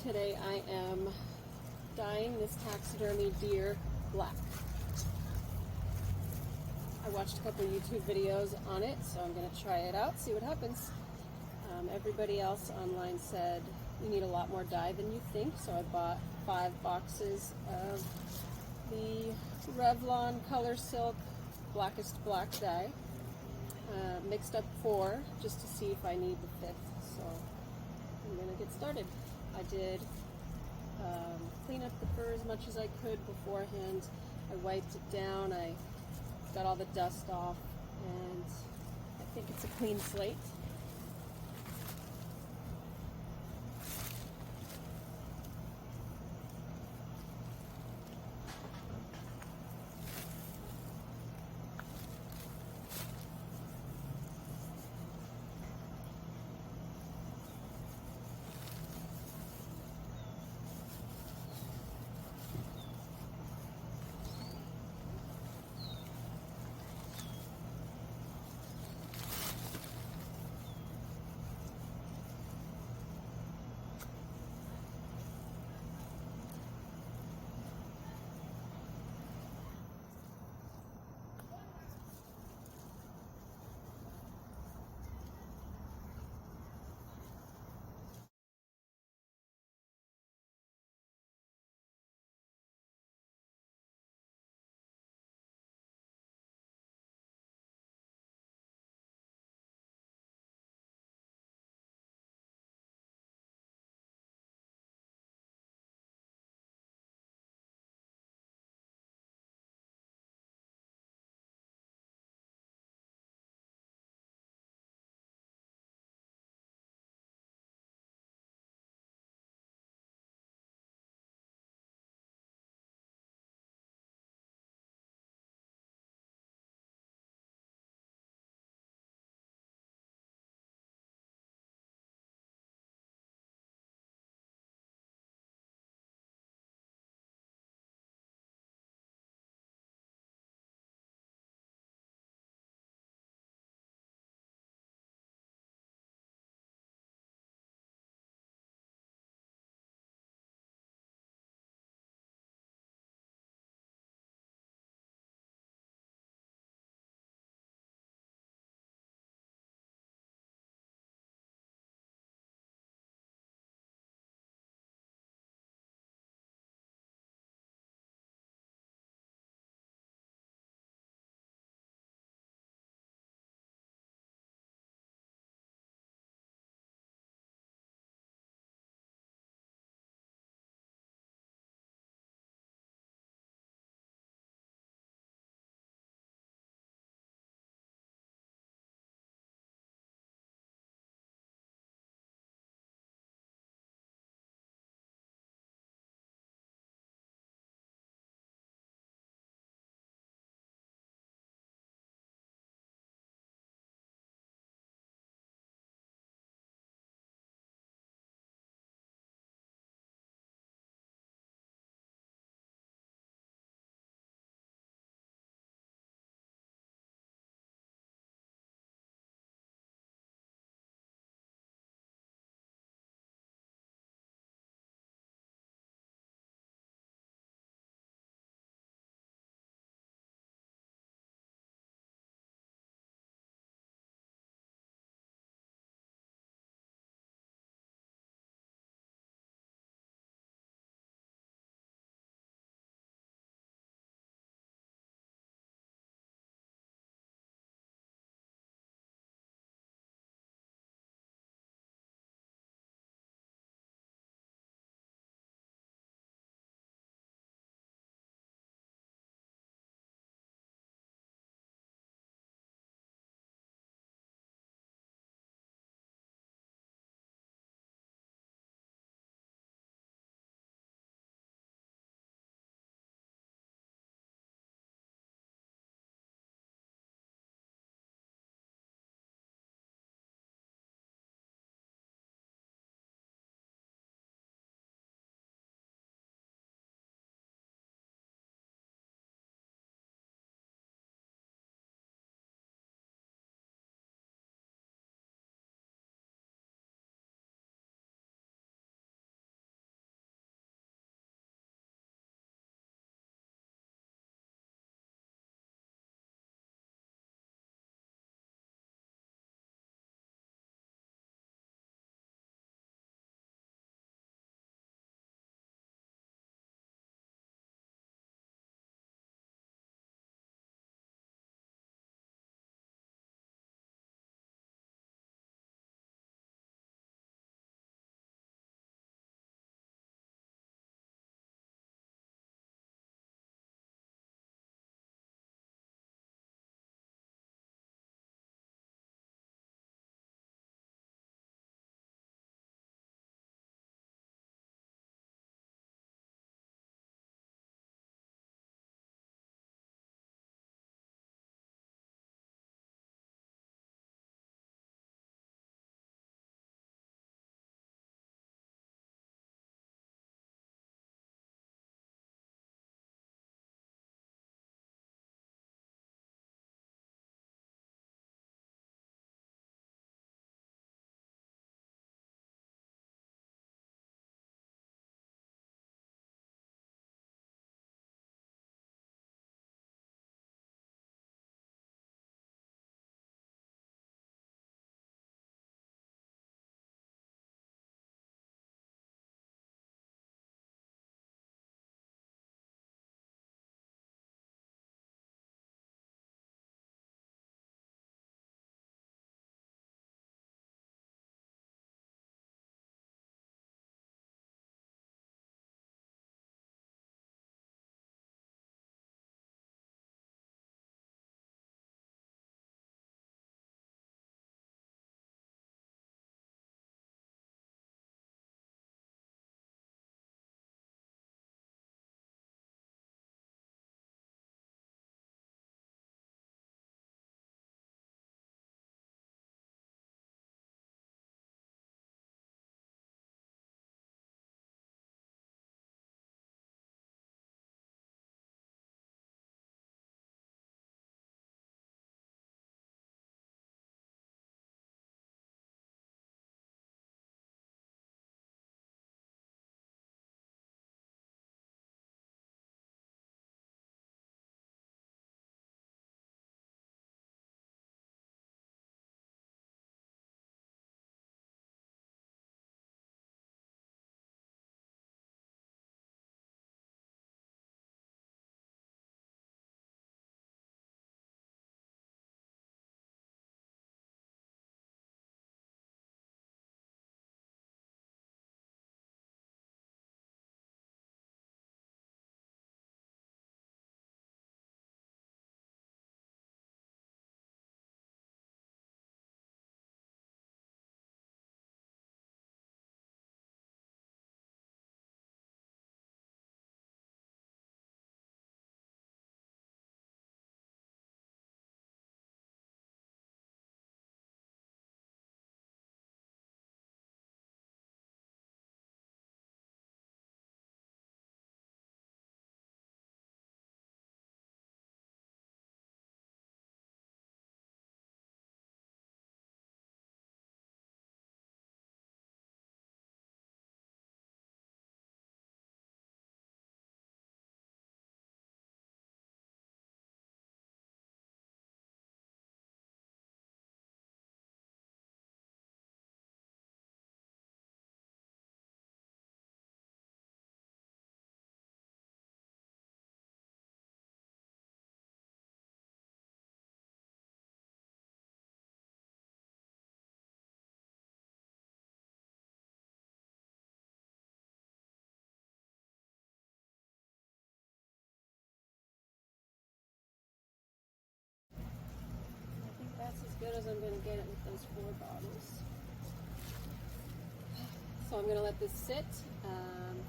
Today I am dyeing this taxidermy deer black. I watched a couple YouTube videos on it, so I'm going to try it out, see what happens. Everybody else online said you need a lot more dye than you think, so I bought 5 boxes of the Revlon Color Silk Blackest Black dye. Mixed up 4 just to see if I need the 5th, so I'm going to get started. I did clean up the fur as much as I could beforehand. I wiped it down, I got all the dust off, and I think it's a clean slate. knows I'm going to get it with those 4 bottles. So I'm going to let this sit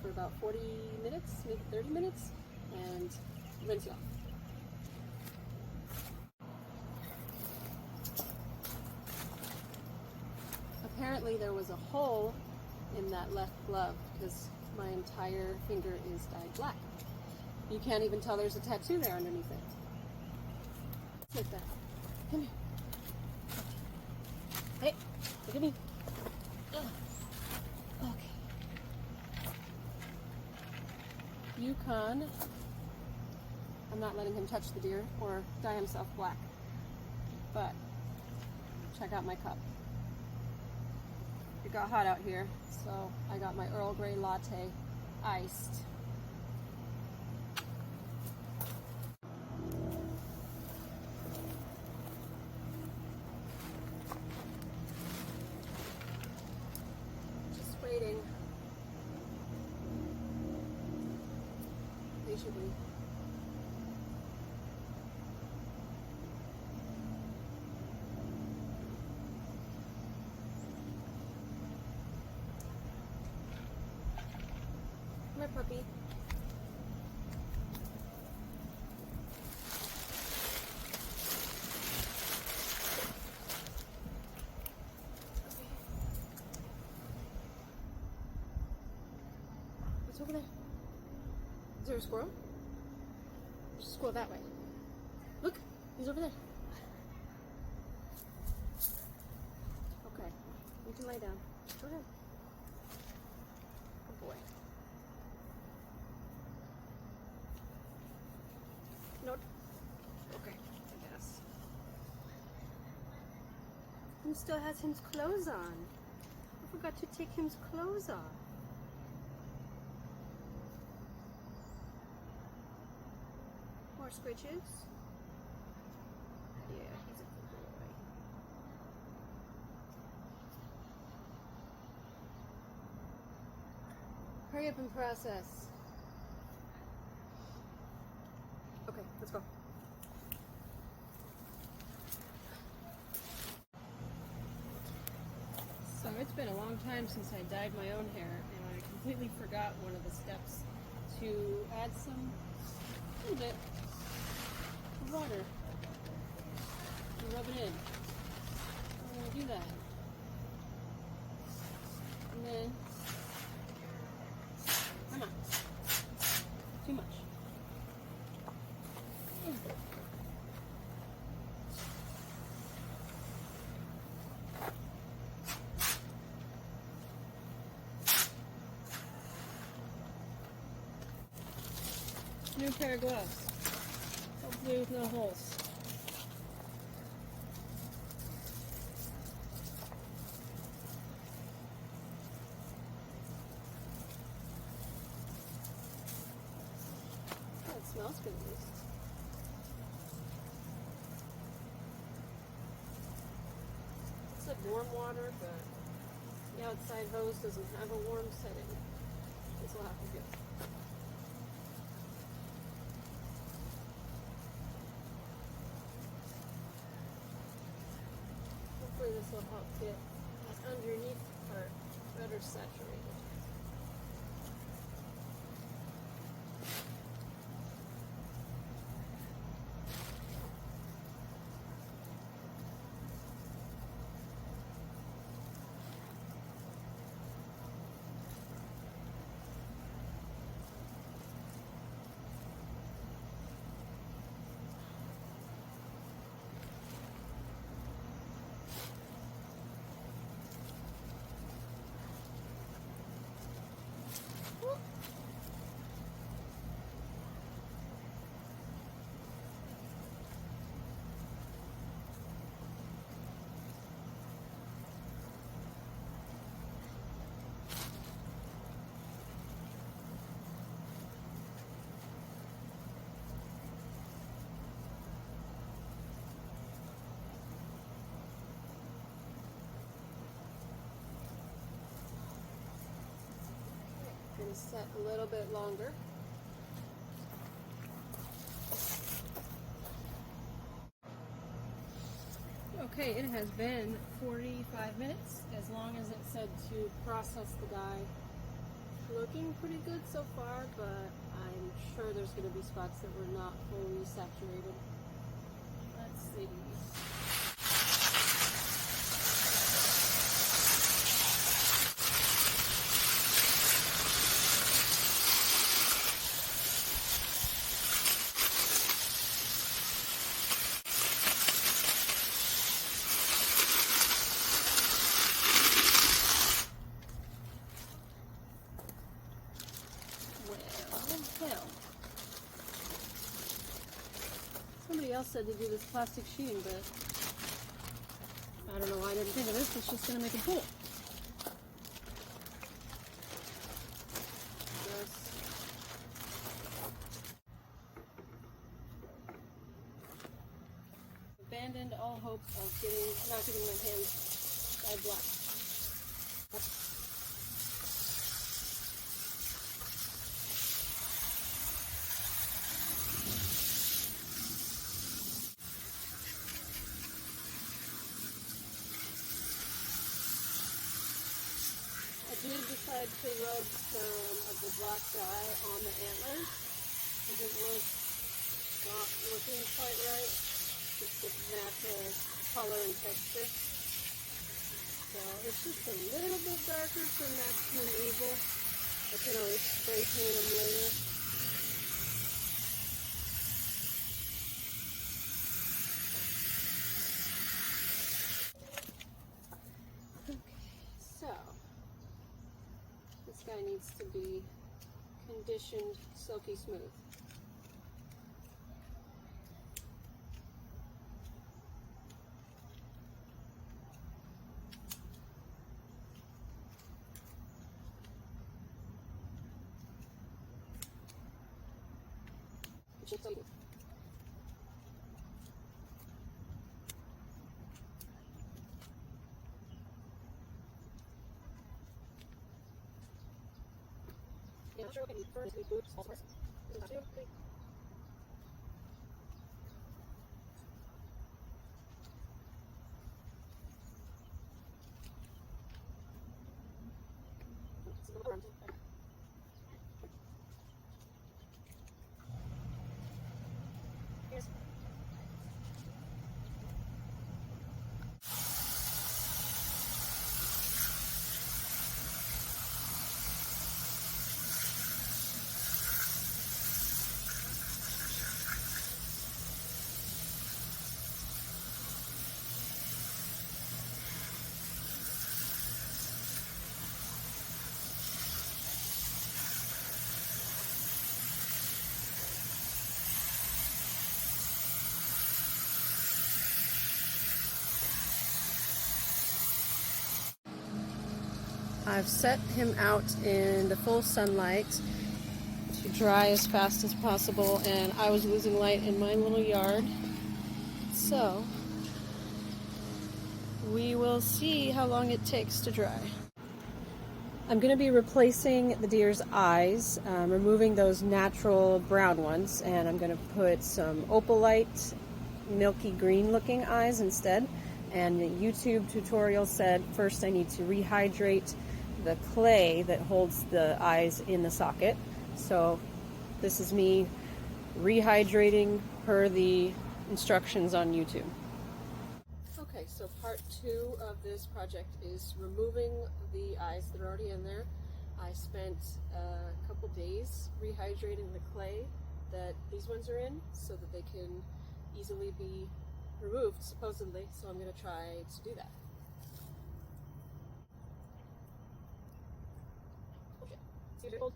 for about 40 minutes, maybe 30 minutes, and rinse it off. Apparently there was a hole in that left glove because my entire finger is dyed black. You can't even tell there's a tattoo there underneath it. Like that. Come here. Hey, look at me. Ugh. Okay. Yukon. I'm not letting him touch the deer or dye himself black. But check out my cup. It got hot out here, so I got my Earl Grey latte iced. Just waiting patiently. My puppy. What's over there? Is there a squirrel? There's a squirrel that way. Look, he's over there. Okay, you can lay down. Go ahead. Good boy. No. Okay, I guess. He still has his clothes on. I forgot to take his clothes off. More scritches. Yeah, he's a good boy. Hurry up and process. Okay, let's go. So it's been a long time since I dyed my own hair, and I completely forgot one of the steps to add a little bit of water and rub it in. I'm going to do that. And then, come on, too much. New pair of gloves. Hopefully with no holes. Oh, it smells good at least. It's like warm water, but the outside hose doesn't have a warm setting. This will have to go. Hopefully this will help get that underneath part better saturated. Going to set a little bit longer. Okay, it has been 45 minutes, as long as it said to process the dye. Looking pretty good so far, but I'm sure there's going to be spots that were not fully saturated. Let's see. Well, somebody else said to do this plastic sheeting, but I don't know why I didn't think of this. It's just going to make a pool. Abandoned all hope of not getting my hands dyed black. I did decide to rub some of the black dye on the antlers because it was not looking quite right. Just the natural color and texture. So it's just a little bit darker for maximum evil. I can always spray paint them later. So, this guy needs to be conditioned silky smooth. Yeah, I'm sure we can first we boots all sorts. I've set him out in the full sunlight to dry as fast as possible, and I was losing light in my little yard. So, we will see how long it takes to dry. I'm going to be replacing the deer's eyes, removing those natural brown ones, and I'm going to put some opalite, milky green looking eyes instead. And the YouTube tutorial said first I need to rehydrate the clay that holds the eyes in the socket. So this is me rehydrating per the instructions on YouTube. Okay, so part 2 of this project is removing the eyes that are already in there. I spent a couple days rehydrating the clay that these ones are in so that they can easily be removed, supposedly, so I'm going to try to do that. Okay, see you cold.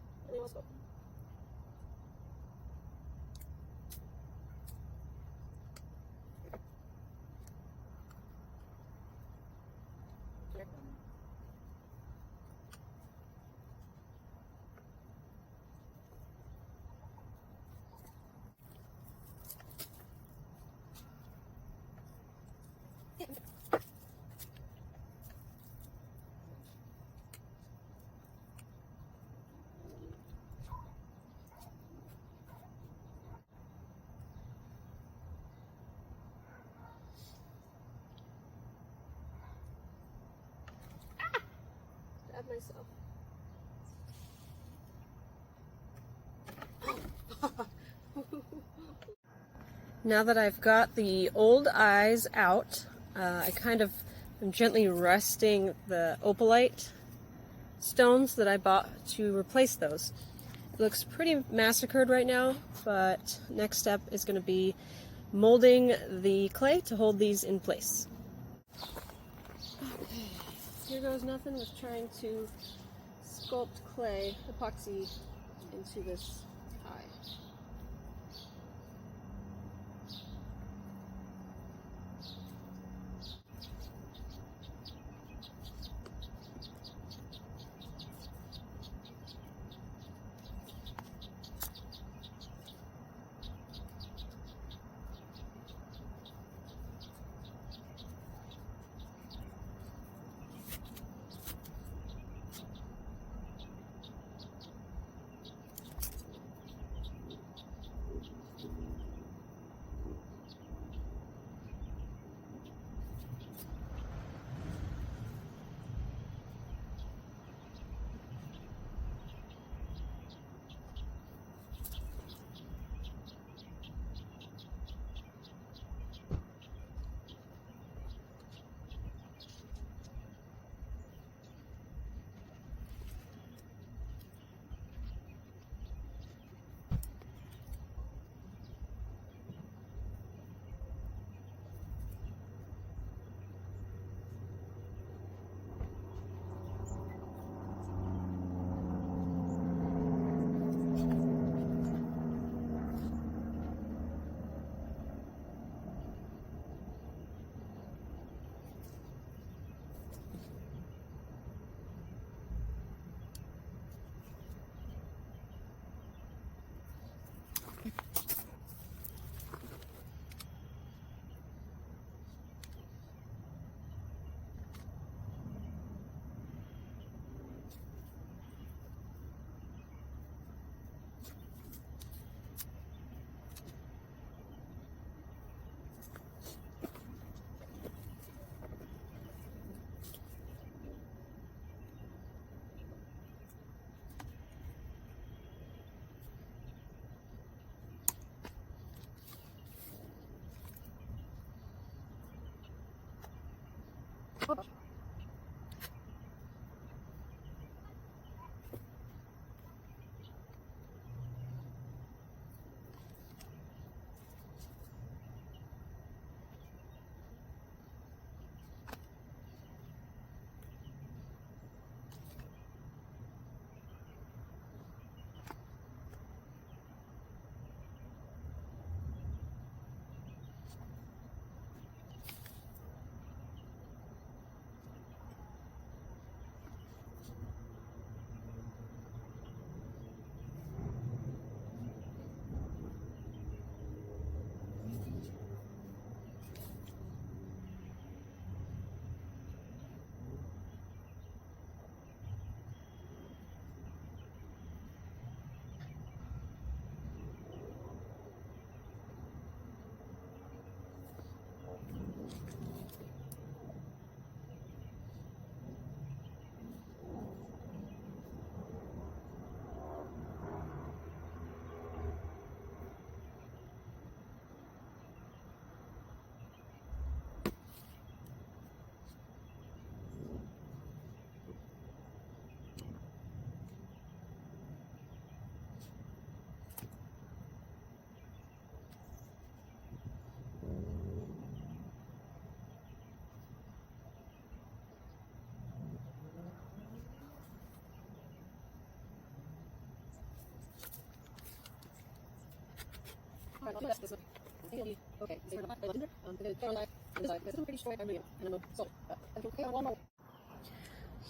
myself. Now that I've got the old eyes out, I kind of am gently resting the opalite stones that I bought to replace those. It looks pretty massacred right now, but next step is going to be molding the clay to hold these in place. Okay, here goes nothing with trying to sculpt clay epoxy into this eye.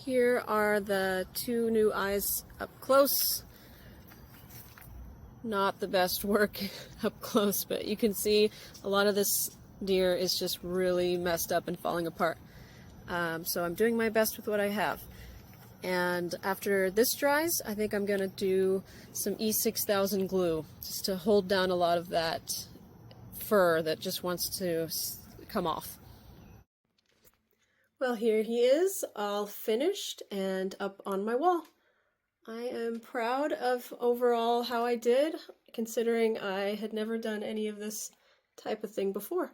Here are the two new eyes up close. Not the best work up close, but you can see a lot of this deer is just really messed up and falling apart. So I'm doing my best with what I have. And after this dries, I think I'm going to do some E6000 glue just to hold down a lot of that fur that just wants to come off. Well, here he is, all finished and up on my wall. I am proud of overall how I did, considering I had never done any of this type of thing before.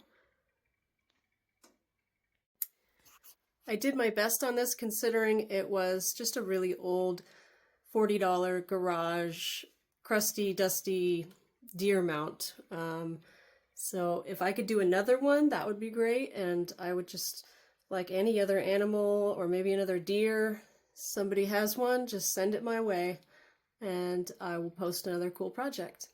I did my best on this considering it was just a really old $40 garage, crusty, dusty deer mount. So if I could do another one, that would be great. And I would just, like any other animal or maybe another deer, somebody has one, just send it my way and I will post another cool project.